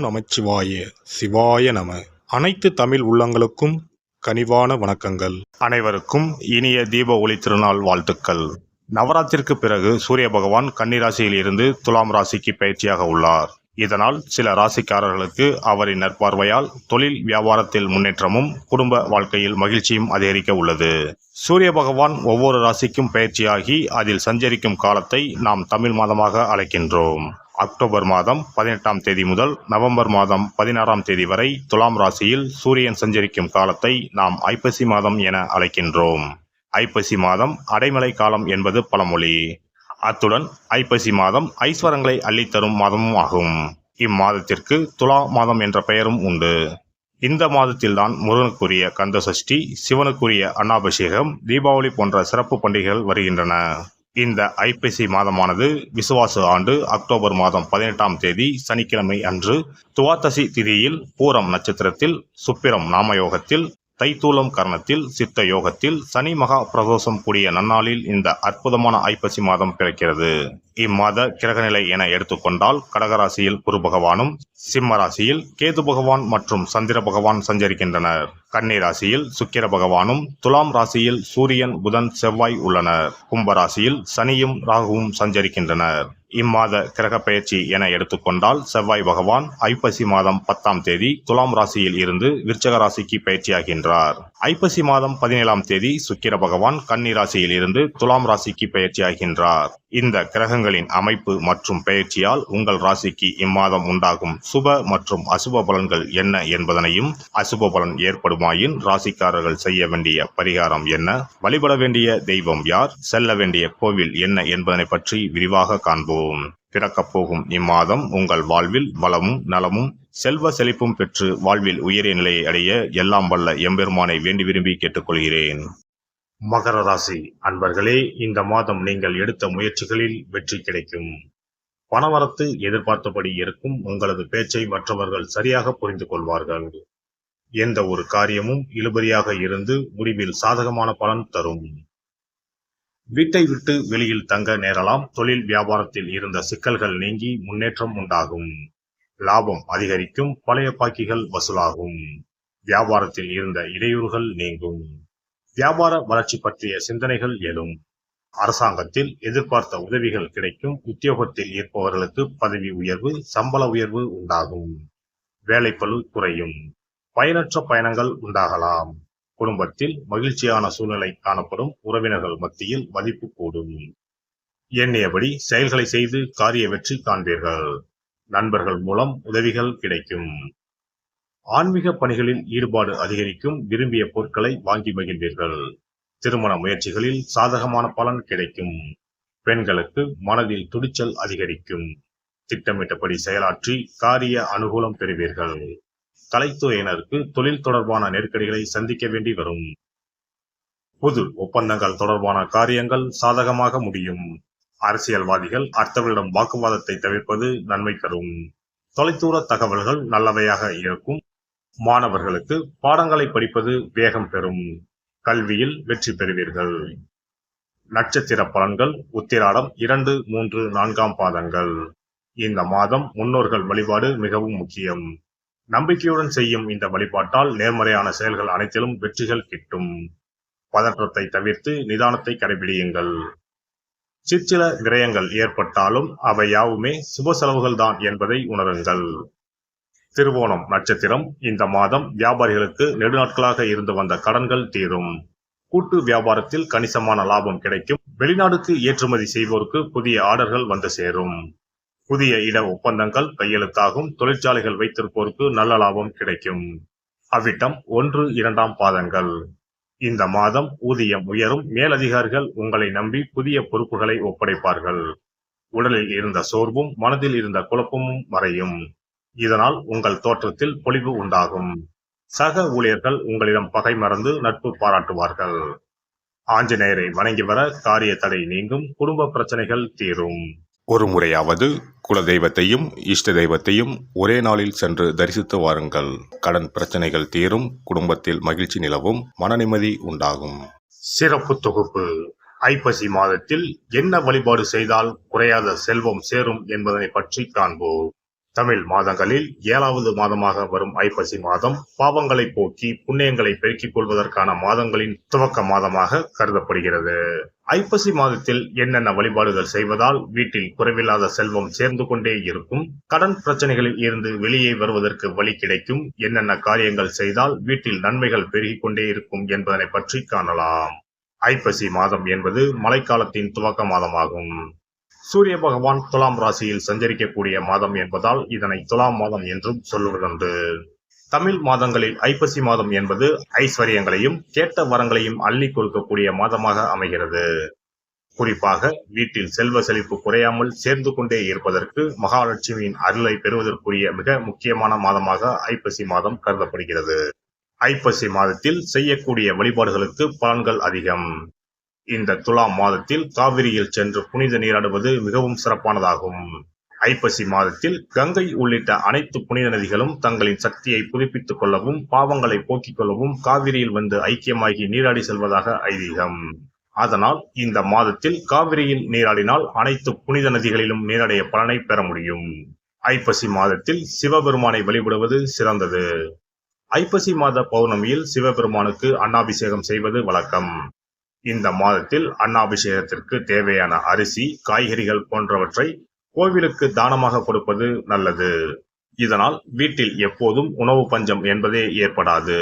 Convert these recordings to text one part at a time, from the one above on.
நமச்சிவாய சிவாய நம. அனைத்து தமிழ் உள்ளங்களுக்கும் கனிவான வணக்கங்கள். அனைவருக்கும் இனிய தீப ஒளி திருநாள் வாழ்த்துக்கள். நவராத்திற்கு பிறகு சூரிய பகவான் கன்னி ராசியில் இருந்து துலாம் ராசிக்கு பயிற்சியாக உள்ளார். இதனால் சில ராசிக்காரர்களுக்கு அவரின் நற்பார்வையால் தொழில் வியாபாரத்தில் முன்னேற்றமும் குடும்ப வாழ்க்கையில் மகிழ்ச்சியும் அதிகரிக்க உள்ளது. சூரிய பகவான் ஒவ்வொரு ராசிக்கும் பயிற்சியாகி அதில் சஞ்சரிக்கும் காலத்தை நாம் தமிழ் மாதமாக அழைக்கின்றோம். அக்டோபர் மாதம் 18ஆம் தேதி முதல் நவம்பர் மாதம் 16ஆம் தேதி வரை துலாம் ராசியில் சூரியன் சஞ்சரிக்கும் காலத்தை நாம் ஐப்பசி மாதம் என அழைக்கின்றோம். ஐப்பசி மாதம் அடைமழை காலம் என்பது பழமொழி. அத்துடன் ஐப்பசி மாதம் ஐஸ்வரங்களை அள்ளித்தரும் மாதமும் ஆகும். இம்மாதத்திற்கு துலா மாதம் என்ற பெயரும் உண்டு. இந்த மாதத்தில்தான் முருகனுக்குரிய கந்த சஷ்டி, சிவனுக்குரிய அன்னாபிஷேகம், தீபாவளி போன்ற சிறப்பு பண்டிகைகள் வருகின்றன. இந்த ஐப்பசி மாதமானது விசுவாச ஆண்டு அக்டோபர் மாதம் 18ஆம் தேதி சனிக்கிழமை அன்று துவாதசி திதியில் பூரம் நட்சத்திரத்தில் சுப்பிரம் நாமயோகத்தில் தைத்தூலம் கரணத்தில் சித்த யோகத்தில் சனி மகா பிரதோஷம் கூடிய நன்னாளில் இந்த அற்புதமான ஐப்பசி மாதம் பிறக்கிறது. இம்மாத கிரகநிலை என எடுத்துக்கொண்டால் கடகராசியில் குரு பகவானும், சிம்ம ராசியில் கேது பகவான் மற்றும் சந்திர பகவான் சஞ்சரிக்கின்றனர். கன்னி ராசியில் சுக்கிர பகவானும், துலாம் ராசியில் சூரியன், புதன், செவ்வாய் உள்ளனர். கும்ப ராசியில் சனியும் ராகுவும் சஞ்சரிக்கின்றனர். இம்மாத கிரக பெயர்ச்சி என எடுத்துக்கொண்டால் செவ்வாய் பகவான் ஐப்பசி மாதம் 10ஆம் தேதி துலாம் ராசியில் இருந்து விருச்சக ராசிக்கு பயிற்சியாகின்றார். ஐப்பசி மாதம் 17ஆம் தேதி சுக்கிர பகவான் கன்னி ராசியில் இருந்து துலாம் ராசிக்கு பயிற்சியாகின்றார். இந்த கிரகங்களின் அமைப்பு மற்றும் பெயர்ச்சியால் உங்கள் ராசிக்கு இம்மாதம் உண்டாகும் சுப மற்றும் அசுப பலன்கள் என்ன என்பதனையும், அசுப பலன் ஏற்படுமாயின் ராசிக்காரர்கள் செய்ய வேண்டிய பரிகாரம் என்ன, வழிபட வேண்டிய தெய்வம் யார், செல்ல வேண்டிய கோவில் என்ன என்பதனை பற்றி விரிவாக காண்போம். பிறக்கப் போகும் இம்மாதம் உங்கள் வாழ்வில் வளமும் நலமும் செல்வ செழிப்பும் பெற்று வாழ்வில் உயரிய நிலையை அடைய எல்லாம் வல்ல எம்பெருமானை வேண்டி விரும்பி கேட்டுக்கொள்கிறேன். மகர ராசி அன்பர்களே, இந்த மாதம் நீங்கள் எடுத்த முயற்சிகளில் வெற்றி கிடைக்கும். பணவரத்து எதிர்பார்த்தபடி இருக்கும். உங்களது பேச்சை மற்றவர்கள் சரியாக புரிந்து கொள்வார்கள். எந்த ஒரு காரியமும் இழுபறியாக இருந்து முடிவில் சாதகமான பலன் தரும். வீட்டை விட்டு வெளியில் தங்க நேரலாம். தொழில் வியாபாரத்தில் இருந்த சிக்கல்கள் நீங்கி முன்னேற்றம் உண்டாகும். லாபம் அதிகரிக்கும். பழைய பாக்கிகள் வசூலாகும். வியாபாரத்தில் இருந்த இடையூறுகள் நீங்கும். வியாபார வளர்ச்சி பற்றிய சிந்தனைகள் எழும். அரசாங்கத்தில் எதிர்பார்த்த உதவிகள் கிடைக்கும். உத்தியோகத்தில் இருப்பவர்களுக்கு பதவி உயர்வு, சம்பள உயர்வு உண்டாகும். வேலைப்பளு குறையும். பயனற்ற பயணங்கள் உண்டாகலாம். குடும்பத்தில் மகிழ்ச்சியான சூழ்நிலை காணப்படும். உறவினர்கள் மத்தியில் மதிப்பு கூடும். எண்ணியபடி செயல்களை செய்து காரிய வெற்றி காண்பீர்கள். நண்பர்கள் மூலம் உதவிகள் கிடைக்கும். ஆன்மீக பணிகளில் ஈடுபாடு அதிகரிக்கும். விரும்பிய பொருட்களை வாங்கி மகிழ்வீர்கள். திருமண முயற்சிகளில் சாதகமான பலன் கிடைக்கும். பெண்களுக்கு மனதில் துடிச்சல் அதிகரிக்கும். திட்டமிட்டபடி செயலாற்றி காரிய அனுகூலம் பெறுவீர்கள். கலைத்துறையினருக்கு தொழில் தொடர்பான நெருக்கடிகளை சந்திக்க வேண்டி வரும். புது ஒப்பந்தங்கள் தொடர்பான காரியங்கள் சாதகமாக முடியும். அரசியல்வாதிகள் அடுத்தவர்களிடம் வாக்குவாதத்தை தவிர்ப்பது நன்மை தரும். தொலைதூர தகவல்கள் நல்லவையாக இருக்கும். மாணவர்களுக்கு பாடங்களை படிப்பது வேகம் பெறும். கல்வியில் வெற்றி பெறுவீர்கள். நட்சத்திர பலன்கள் உத்திராடம் 2, 3, 4ஆம் பாதங்கள். இந்த மாதம் முன்னோர்கள் வழிபாடு மிகவும் முக்கியம். நம்பிக்கையுடன் செய்யும் இந்த வழிபாட்டால் நேர்மறையான செயல்கள் அனைத்திலும் வெற்றிகள் கிட்டும். பதற்றத்தை தவிர்த்து நிதானத்தை கடைபிடியுங்கள். சிற்சில விரயங்கள் ஏற்பட்டாலும் அவை யாவுமே சுப செலவுகள் தான் என்பதை உணருங்கள். திருவோணம் நட்சத்திரம். இந்த மாதம் வியாபாரிகளுக்கு நெடுநாட்களாக இருந்து வந்த கடன்கள் தீரும். கூட்டு வியாபாரத்தில் கணிசமான லாபம் கிடைக்கும். வெளிநாடுக்கு ஏற்றுமதி செய்வோருக்கு புதிய ஆர்டர்கள் வந்து சேரும். புதிய இட ஒப்பந்தங்கள் கையெழுத்தாகும். தொழிற்சாலைகள் வைத்திருப்போருக்கு நல்ல லாபம் கிடைக்கும். அவ்விட்டம் 1, 2ஆம் பாதங்கள். இந்த மாதம் ஊதியம் உயரும். மேலதிகாரிகள் உங்களை நம்பி புதிய பொறுப்புகளை ஒப்படைப்பார்கள். உடலில் இருந்த சோர்வும் மனதில் இருந்த குழப்பமும் மறையும். இதனால் உங்கள் தோற்றத்தில் பொலிவு உண்டாகும். சக ஊழியர்கள் உங்களிடம் பகை மறந்து நட்பு பாராட்டுவார்கள். ஆஞ்சநேயரை வணங்கி வர காரிய தடை நீங்கும். குடும்ப பிரச்சனைகள் தீரும். ஒரு முறையாவது குல தெய்வத்தையும் இஷ்ட தெய்வத்தையும் ஒரே நாளில் சென்று தரிசித்து வாருங்கள். கடன் பிரச்சனைகள் தீரும். குடும்பத்தில் மகிழ்ச்சி நிலவும். மன நிம்மதி உண்டாகும். சிறப்பு தொகுப்பு. ஐப்பசி மாதத்தில் என்ன வழிபாடு செய்தால் குறையாத செல்வம் சேரும் என்பதனை பற்றி காண்போம். தமிழ் மாதங்களில் 7வது மாதமாக வரும் ஐப்பசி மாதம் பாவங்களை போக்கி புண்ணியங்களை பெருக்கிக் கொள்வதற்கான மாதங்களின் துவக்க மாதமாக கருதப்படுகிறது. ஐப்பசி மாதத்தில் என்னென்ன வழிபாடுகள் செய்வதால் வீட்டில் குறைவில்லாத செல்வம் சேர்ந்து கொண்டே இருக்கும், கடன் பிரச்சனைகளில் இருந்து வெளியே வருவதற்கு வழி கிடைக்கும், என்னென்ன காரியங்கள் செய்தால் வீட்டில் நன்மைகள் பெருகிக் கொண்டே இருக்கும் என்பதனை பற்றி காணலாம். ஐப்பசி மாதம் என்பது மழைக்காலத்தின் துவக்க மாதமாகும். சூரிய பகவான் துலாம் ராசியில் சஞ்சரிக்கக்கூடிய மாதம் என்பதால் இதனை துலாம் மாதம் என்றும் சொல்லுவதுண்டு. தமிழ் மாதங்களில் ஐப்பசி மாதம் என்பது ஐஸ்வர்யங்களையும் கேட்ட வரங்களையும் அள்ளி கொடுக்கக்கூடிய மாதமாக அமைகிறது. குறிப்பாக வீட்டில் செல்வ செழிப்பு குறையாமல் சேர்ந்து கொண்டே இருப்பதற்கு மகாலட்சுமியின் அருளை பெறுவதற்குரிய மிக முக்கியமான மாதமாக ஐப்பசி மாதம் கருதப்படுகிறது. ஐப்பசி மாதத்தில் செய்யக்கூடிய வழிபாடுகளுக்கு பலன்கள் அதிகம். இந்த துலாம் மாதத்தில் காவிரியில் சென்று புனித நீராடுவது மிகவும் சிறப்பானதாகும். ஐப்பசி மாதத்தில் கங்கை உள்ளிட்ட அனைத்து புனித நதிகளும் தங்களின் சக்தியை புதுப்பித்துக் கொள்ளவும் பாவங்களை போக்கிக் கொள்ளவும் காவிரியில் வந்து ஐக்கியமாகி நீராடி செல்வதாக ஐதீகம். அதனால் இந்த மாதத்தில் காவிரியில் நீராடினால் அனைத்து புனித நதிகளிலும் நீராடிய பலனை பெற முடியும். ஐப்பசி மாதத்தில் சிவபெருமானை வழிபடுவது சிறந்தது. ஐப்பசி மாத பௌர்ணமியில் சிவபெருமானுக்கு அன்னாபிஷேகம் செய்வது வழக்கம். இந்த மாதத்தில் அன்னாபிஷேகத்திற்கு தேவையான அரிசி, காய்கறிகள் போன்றவற்றை கோவிலுக்கு தானமாக கொடுப்பது நல்லது. இதனால் வீட்டில் எப்போதும் உணவு பஞ்சம் என்பதே ஏற்படாது.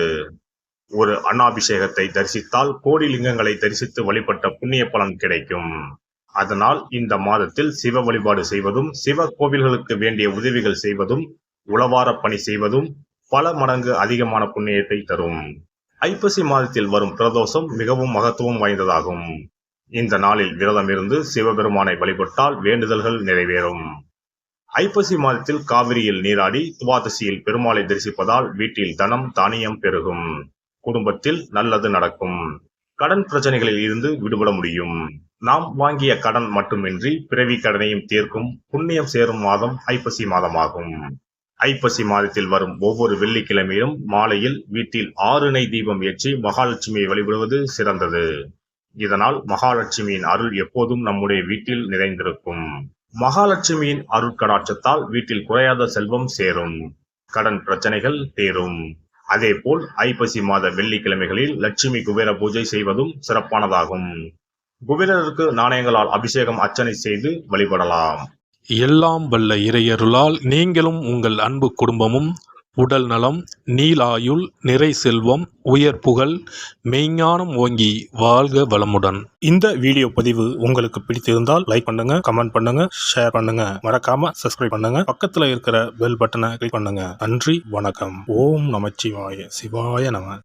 ஒரு அன்னாபிஷேகத்தை தரிசித்தால் கோடி லிங்கங்களை தரிசித்து வழிபட்ட புண்ணிய பலன் கிடைக்கும். அதனால் இந்த மாதத்தில் சிவ வழிபாடு செய்வதும் சிவ கோவில்களுக்கு வேண்டிய உதவிகள் செய்வதும் உளவார பணி செய்வதும் பல மடங்கு அதிகமான புண்ணியத்தை தரும். ஐப்பசி மாதத்தில் வரும் பிரதோஷம் மிகவும் மகத்துவம் வாய்ந்ததாகும். இந்த நாளில் விரதம் இருந்து சிவபெருமானை வழிபட்டால் வேண்டுதல்கள் நிறைவேறும். ஐப்பசி மாதத்தில் காவிரியில் நீராடி துவாதசியில் பெருமாளை தரிசிப்பதால் வீட்டில் தனம் தானியம் பெருகும், குடும்பத்தில் நல்லது நடக்கும், கடன் பிரச்சனைகளில் இருந்து விடுபட முடியும். நாம் வாங்கிய கடன் மட்டுமின்றி பிறவி கடனையும் தீர்க்கும் புண்ணியம் சேரும் மாதம் ஐப்பசி மாதமாகும். ஐப்பசி மாதத்தில் வரும் ஒவ்வொரு வெள்ளிக்கிழமையும் மாலையில் வீட்டில் 6 நெய் தீபம் ஏற்றி மகாலட்சுமியை வழிபடுவது சிறந்தது. இதனால் மகாலட்சுமியின் அருள் எப்போதும் நம்முடைய வீட்டில் நிறைந்திருக்கும். மகாலட்சுமியின் அருட்கடாட்சத்தால் வீட்டில் குறையாத செல்வம் சேரும், கடன் பிரச்சனைகள் தீரும். அதேபோல் ஐப்பசி மாத வெள்ளிக்கிழமைகளில் லட்சுமி குபேர பூஜை செய்வதும் சிறப்பானதாகும். குபேரருக்கு நாணயங்களால் அபிஷேகம் அர்ச்சனை செய்து வழிபடலாம். எல்லாம் வல்ல இறையருளால் நீங்களும் உங்கள் அன்பு குடும்பமும் உடல் நலம், நீலாயுள், நிறை செல்வம், உயர் புகழ், மெய்ஞானம் ஓங்கி வாழ்க வளமுடன். இந்த வீடியோ பதிவு உங்களுக்கு பிடித்திருந்தால் லைக் பண்ணுங்க, கமெண்ட் பண்ணுங்க, ஷேர் பண்ணுங்க, மறக்காம சப்ஸ்கிரைப் பண்ணுங்க, பக்கத்துல இருக்கிற பெல் பட்டனை கிளிக் பண்ணுங்க. நன்றி, வணக்கம். ஓம் நமச்சிவாய, சிவாய நம.